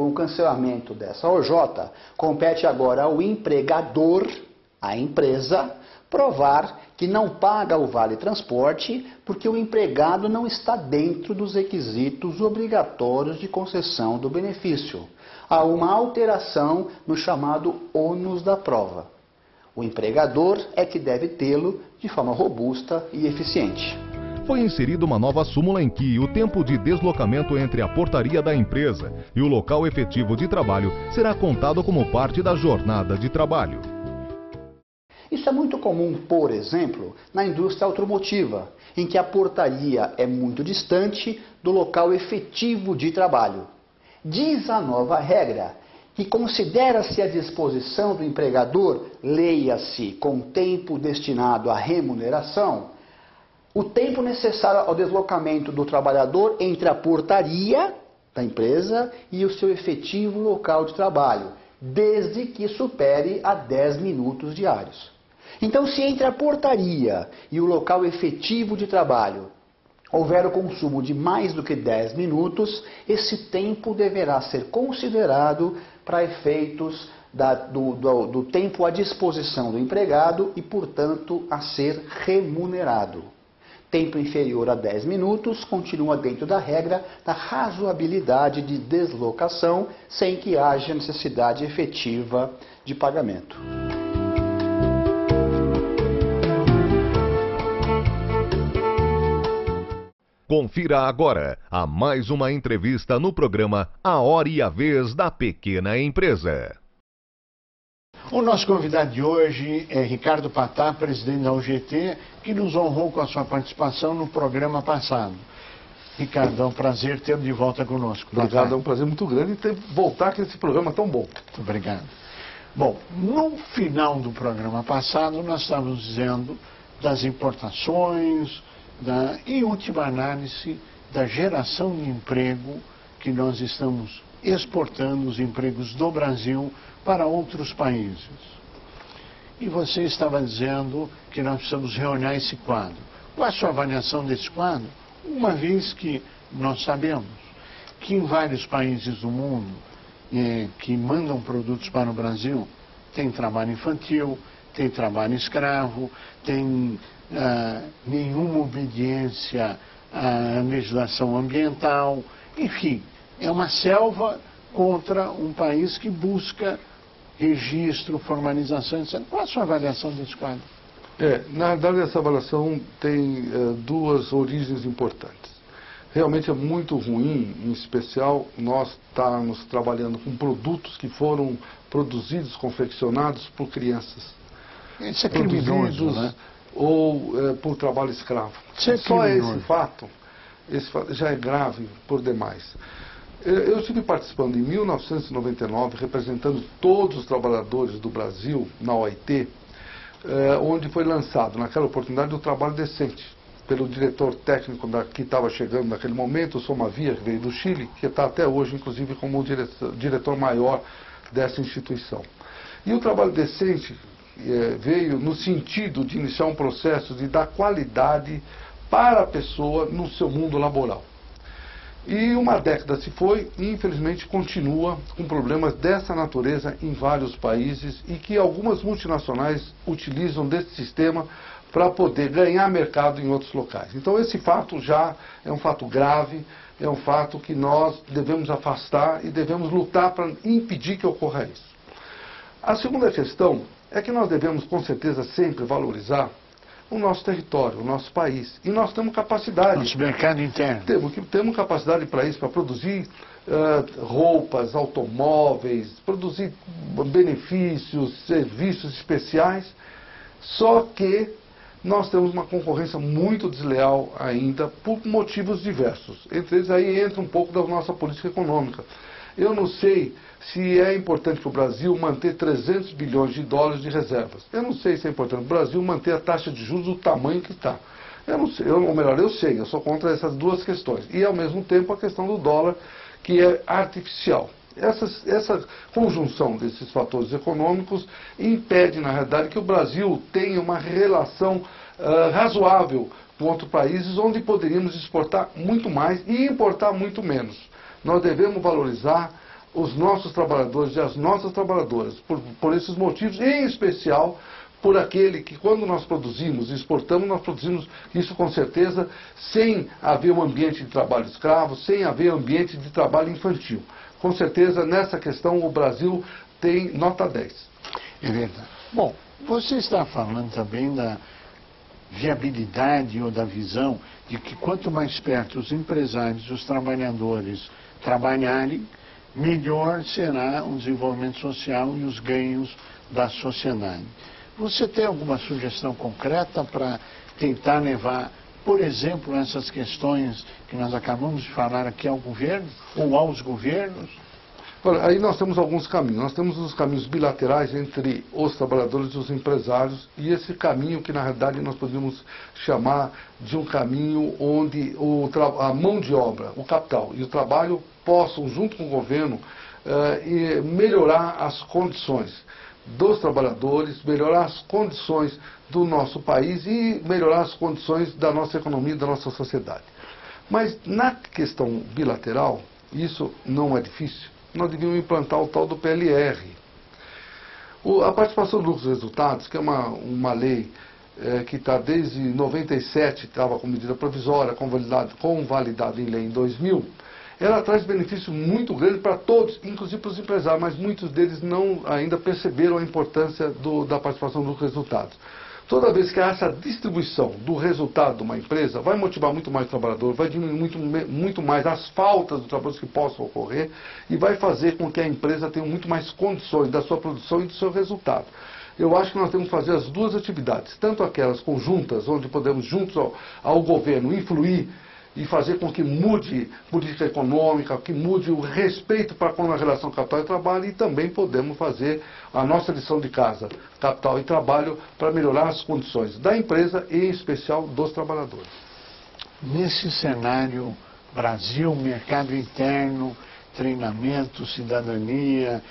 Com o cancelamento dessa OJ, compete agora ao empregador, à empresa, provar que não paga o vale-transporte porque o empregado não está dentro dos requisitos obrigatórios de concessão do benefício. Há uma alteração no chamado ônus da prova. O empregador é que deve tê-lo de forma robusta e eficiente. Foi inserida uma nova súmula em que o tempo de deslocamento entre a portaria da empresa e o local efetivo de trabalho será contado como parte da jornada de trabalho. Isso é muito comum, por exemplo, na indústria automotiva, em que a portaria é muito distante do local efetivo de trabalho. Diz a nova regra que considera-se a disposição do empregador, leia-se com tempo destinado à remuneração, o tempo necessário ao deslocamento do trabalhador entre a portaria da empresa e o seu efetivo local de trabalho, desde que supere a 10 minutos diários. Então, se entre a portaria e o local efetivo de trabalho houver o consumo de mais do que 10 minutos, esse tempo deverá ser considerado para efeitos do tempo à disposição do empregado e, portanto, a ser remunerado. Tempo inferior a 10 minutos continua dentro da regra da razoabilidade de deslocação, sem que haja necessidade efetiva de pagamento. Confira agora a mais uma entrevista no programa A Hora e a Vez da Pequena Empresa. O nosso convidado de hoje é Ricardo Patá, presidente da UGT, que nos honrou com a sua participação no programa passado. Ricardo, é um prazer tê-lo de volta conosco. Obrigado, é um prazer muito grande voltar com esse programa tão bom. Muito obrigado. Bom, no final do programa passado, nós estávamos dizendo das importações, em última análise, da geração de emprego que nós estamos exportando os empregos do Brasil para outros países. E você estava dizendo que nós precisamos reolhar esse quadro. Qual a sua avaliação desse quadro? Uma vez que nós sabemos que em vários países do mundo que mandam produtos para o Brasil, tem trabalho infantil, tem trabalho escravo, tem nenhuma obediência à legislação ambiental, enfim, é uma selva contra um país que busca registro, formalização, etc. Qual a sua avaliação desse quadro? Na verdade, essa avaliação tem duas origens importantes. Realmente é muito ruim, em especial, nós estarmos trabalhando com produtos que foram produzidos, confeccionados por crianças. Isso é criminoso, né? Ou por trabalho escravo. Isso é só esse fato já é grave por demais. Eu estive participando em 1999, representando todos os trabalhadores do Brasil na OIT, onde foi lançado, naquela oportunidade, o trabalho decente, pelo diretor técnico que estava chegando naquele momento, o Somavia, que veio do Chile, que está até hoje, inclusive, como o diretor maior dessa instituição. E o trabalho decente veio no sentido de iniciar um processo de dar qualidade para a pessoa no seu mundo laboral. E uma década se foi e infelizmente continua com problemas dessa natureza em vários países e que algumas multinacionais utilizam desse sistema para poder ganhar mercado em outros locais. Então esse fato já é um fato grave, é um fato que nós devemos afastar e devemos lutar para impedir que ocorra isso. A segunda questão é que nós devemos, com certeza, sempre valorizar o nosso território, o nosso país. E nós temos capacidade. Nosso mercado interno. Temos capacidade para isso, para produzir roupas, automóveis, produzir benefícios, serviços especiais. Só que nós temos uma concorrência muito desleal ainda por motivos diversos. Entre eles aí entra um pouco da nossa política econômica. Eu não sei se é importante para o Brasil manter 300 bilhões de dólares de reservas. Eu não sei se é importante para o Brasil manter a taxa de juros do tamanho que está. Eu não sei, ou melhor, eu sei, eu sou contra essas duas questões. E, ao mesmo tempo, a questão do dólar, que é artificial. Essa conjunção desses fatores econômicos impede, na realidade, que o Brasil tenha uma relação razoável com outros países, onde poderíamos exportar muito mais e importar muito menos. Nós devemos valorizar os nossos trabalhadores e as nossas trabalhadoras, por esses motivos, em especial por aquele que quando nós produzimos e exportamos, nós produzimos isso com certeza sem haver um ambiente de trabalho escravo, sem haver ambiente de trabalho infantil. Com certeza, nessa questão, o Brasil tem nota 10. É verdade. Bom, você está falando também da viabilidade ou da visão de que quanto mais perto os empresários e os trabalhadores trabalharem, melhor será o desenvolvimento social e os ganhos da sociedade. Você tem alguma sugestão concreta para tentar levar, por exemplo, essas questões que nós acabamos de falar aqui ao governo ou aos governos? Olha, aí nós temos alguns caminhos. Nós temos os caminhos bilaterais entre os trabalhadores e os empresários, e esse caminho que, na realidade, nós podemos chamar de um caminho onde a mão de obra, o capital e o trabalho possam, junto com o governo, melhorar as condições dos trabalhadores, melhorar as condições do nosso país e melhorar as condições da nossa economia e da nossa sociedade. Mas, na questão bilateral, isso não é difícil. Nós devíamos implantar o tal do PLR. A participação dos resultados, que é uma lei que está desde 97, estava com medida provisória, convalidada em lei em 2000, ela traz benefício muito grande para todos, inclusive para os empresários, mas muitos deles não ainda perceberam a importância da participação dos resultados. Toda vez que há essa distribuição do resultado de uma empresa, vai motivar muito mais o trabalhador, vai diminuir muito mais as faltas dos trabalhadores que possam ocorrer e vai fazer com que a empresa tenha muito mais condições da sua produção e do seu resultado. Eu acho que nós temos que fazer as duas atividades, tanto aquelas conjuntas, onde podemos, juntos ao governo, influir e fazer com que mude política econômica, que mude o respeito para com a relação capital e trabalho, e também podemos fazer a nossa lição de casa, capital e trabalho, para melhorar as condições da empresa e, em especial, dos trabalhadores. Nesse cenário, Brasil, mercado interno, treinamento, cidadania,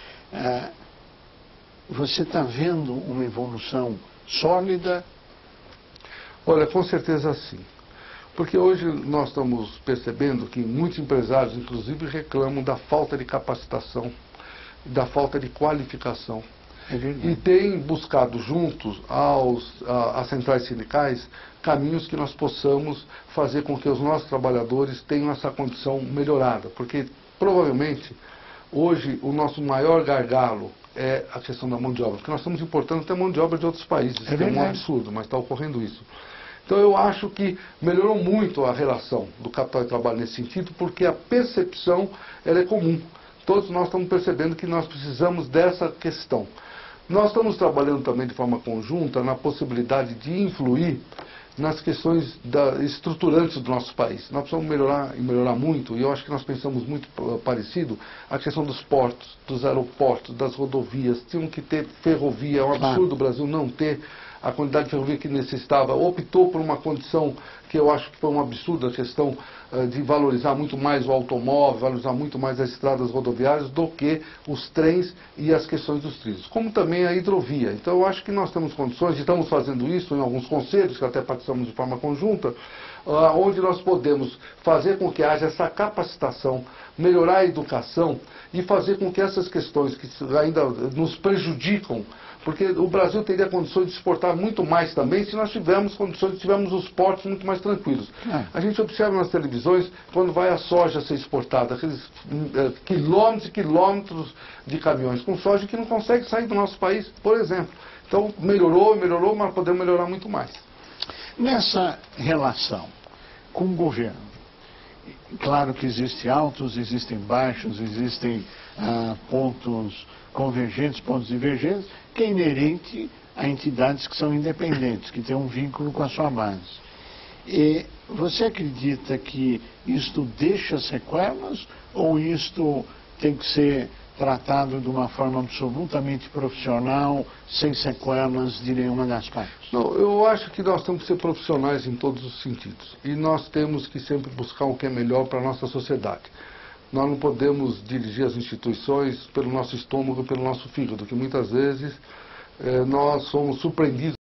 você está vendo uma evolução sólida? Olha, com certeza sim. Porque hoje nós estamos percebendo que muitos empresários, inclusive, reclamam da falta de capacitação, da falta de qualificação. E têm buscado juntos às centrais sindicais caminhos que nós possamos fazer com que os nossos trabalhadores tenham essa condição melhorada. Porque, provavelmente, hoje o nosso maior gargalo é a questão da mão de obra. Porque nós estamos importando até mão de obra de outros países, que é um absurdo, mas está ocorrendo isso. Então eu acho que melhorou muito a relação do capital e trabalho nesse sentido, porque a percepção ela é comum. Todos nós estamos percebendo que nós precisamos dessa questão. Nós estamos trabalhando também de forma conjunta na possibilidade de influir nas questões estruturantes do nosso país. Nós precisamos melhorar e melhorar muito, e eu acho que nós pensamos muito parecido, a questão dos portos, dos aeroportos, das rodovias. Tinham que ter ferrovia, é um absurdo o Brasil não ter a quantidade de ferrovia que necessitava. Optou por uma condição que eu acho que foi um absurdo, a questão de valorizar muito mais o automóvel, valorizar muito mais as estradas rodoviárias do que os trens e as questões dos trilhos, como também a hidrovia. Então eu acho que nós temos condições, e estamos fazendo isso em alguns conselhos, que até participamos de forma conjunta, onde nós podemos fazer com que haja essa capacitação, melhorar a educação e fazer com que essas questões que ainda nos prejudicam, porque o Brasil teria condições de exportar muito mais também se nós tivermos condições, tivermos os portos muito mais tranquilos. A gente observa nas televisões, quando vai a soja ser exportada, aqueles quilômetros e quilômetros de caminhões com soja que não consegue sair do nosso país, por exemplo. Então melhorou, mas podemos melhorar muito mais. Nessa relação com o governo, claro que existem altos, existem baixos, existem pontos convergentes, pontos divergentes, que é inerente a entidades que são independentes, que têm um vínculo com a sua base. E você acredita que isto deixa sequelas ou isto tem que ser tratado de uma forma absolutamente profissional, sem sequelas de nenhuma das partes? Não, eu acho que nós temos que ser profissionais em todos os sentidos. E nós temos que sempre buscar o que é melhor para a nossa sociedade. Nós não podemos dirigir as instituições pelo nosso estômago, pelo nosso fígado, que muitas vezes nós somos surpreendidos